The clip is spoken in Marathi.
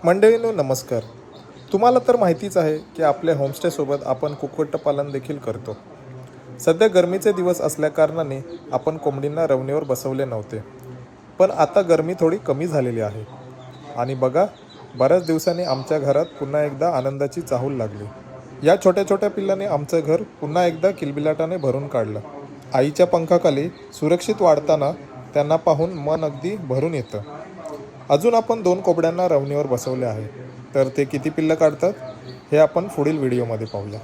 मंडळींनो नमस्कार. तुम्हाला तर माहितीच आहे की आपल्या होमस्टेसोबत आपण कुक्कुटपालन देखील करतो. सध्या गरमीचे दिवस असल्याकारणाने आपण कोंबडींना रवणीवर बसवले नव्हते, पण आता गरमी थोडी कमी झालेली आहे. आणि बघा, बऱ्याच दिवसांनी आमच्या घरात पुन्हा एकदा आनंदाची चाहूल लागली. या छोट्या छोट्या पिल्लाने आमचं घर पुन्हा एकदा किलबिलाटाने भरून काढलं. आईच्या पंखाखाली सुरक्षित वाढताना त्यांना पाहून मन अगदी भरून येतं. अजून आपण 2 कोंबड्यांना रवणीवर बसवले आहे, तर ते किती पिल्लं काढतात हे आपण पुढील व्हिडिओमध्ये पाहूया.